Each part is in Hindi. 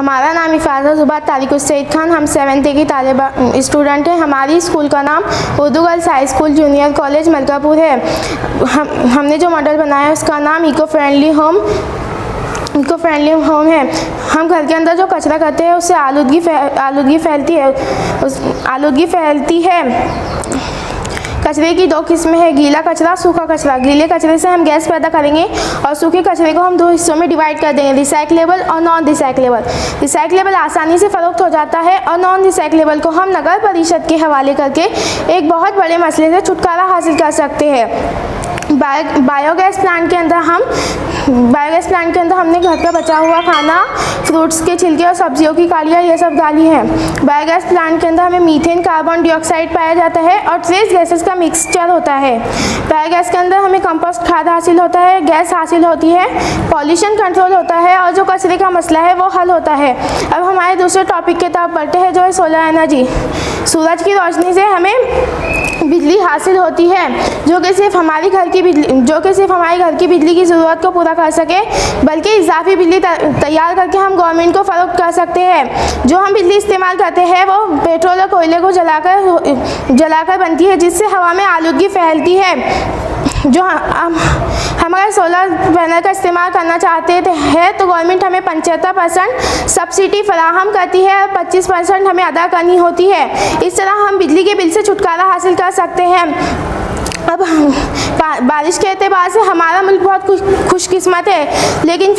हमारा नाम हिफाज़त ज़ुबैर तारिक सईद खान। हम 7th की तालिबा स्टूडेंट हैं। हमारी स्कूल का नाम Urdu girls high school junior college Malkapur है। हमने जो मॉडल बनाया है उसका नाम इको फ्रेंडली होम है। हम घर के अंदर जो कचरा करते हैं उससे आलूदगी फैलती है। कचरे की 2 किस्में हैं, गीला कचरा, सूखा कचरा। गीले कचरे से हम गैस पैदा करेंगे और सूखे कचरे को हम 2 हिस्सों में डिवाइड कर देंगे, रिसाइक्लेबल और नॉन रिसाइक्लेबल। रिसाइक्लेबल आसानी से फरोख्त हो जाता है और नॉन रिसाइक्लेबल को हम नगर परिषद के हवाले करके एक बहुत बड़े मसले से छुटकारा हासिल कर सकते हैं। बायोगैस प्लांट के अंदर हमने घर का बचा हुआ खाना, फ्रूट्स के छिलके और सब्जियों की कालियाँ ये सब डाली हैं। बायोगैस प्लांट के अंदर हमें मीथेन, कार्बन डाइऑक्साइड पाया जाता है और ट्रेस गैसेस का मिक्सचर होता है। बायोगैस के अंदर हमें कंपोस्ट खाद हासिल होता है, गैस हासिल होती है, पॉल्यूशन कंट्रोल होता है और जो कचरे का मसला है वो हल होता है। अब हमारे दूसरे टॉपिक की तरफ बढ़ते हैं जो है सोलर एनर्जी। सूरज की रोशनी से हमें बिजली हासिल होती है जो कि सिर्फ हमारे घर की बिजली की ज़रूरत को पूरा कर सके, बल्कि इजाफी बिजली तैयार करके हम गवर्नमेंट को फ़रोख्त कर सकते हैं। जो हम बिजली इस्तेमाल करते हैं वो पेट्रोल और कोयले को जलाकर बनती है, जिससे हवा में आलूदगी फैलती है। जो हम अगर सोलर पैनल का इस्तेमाल करना चाहते हैं तो गवर्नमेंट हमें 75% सब्सिडी फराहम करती है और 25% हमें अदा करनी होती है। इस तरह हम बिजली के बिल से छुटकारा हासिल कर सकते हैं। अब बारिश के एतबार से हमारा मुल्क बहुत खुशकिस्मत है, लेकिन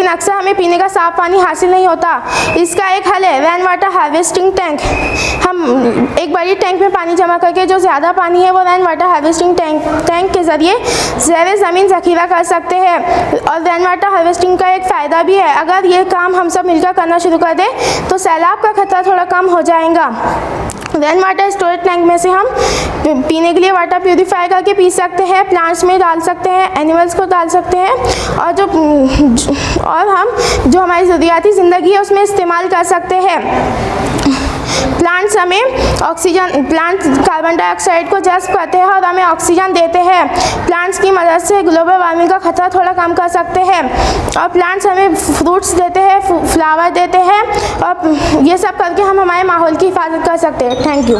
अक्सर हमें पीने का साफ़ पानी हासिल नहीं होता। इसका एक हल है रेन वाटर हार्वेस्टिंग टैंक। हम एक बड़ी टैंक में पानी जमा करके जो ज़्यादा पानी है वो रेन वाटर हार्वेस्टिंग टैंक के ज़रिए ज़ेरे ज़मीन ज़ख़ीरा कर सकते हैं। और रेन वाटर हार्वेस्टिंग का एक फ़ायदा भी है, अगर ये काम हम सब मिलकर करना शुरू कर दें तो सैलाब का खतरा थोड़ा कम हो जाएगा। रेन वाटर स्टोरेज टैंक में से हम पीने के लिए वाटर प्यूरीफाई करके पी सकते हैं, प्लांट्स में डाल सकते हैं, एनिमल्स को डाल सकते हैं और हम जो हमारी ज़रूरियाती ज़िंदगी है उसमें इस्तेमाल कर सकते हैं। प्लांट्स कार्बन डाइऑक्साइड को जज़्ब करते हैं और हमें ऑक्सीजन देते हैं। प्लांट्स की मदद से ग्लोबल वार्मिंग का खतरा थोड़ा कम कर सकते हैं। और प्लांट्स हमें फ्रूट्स देते हैं, फ्लावर देते हैं और ये सब करके हम हमारे माहौल की हिफाजत कर सकते हैं। Thank you.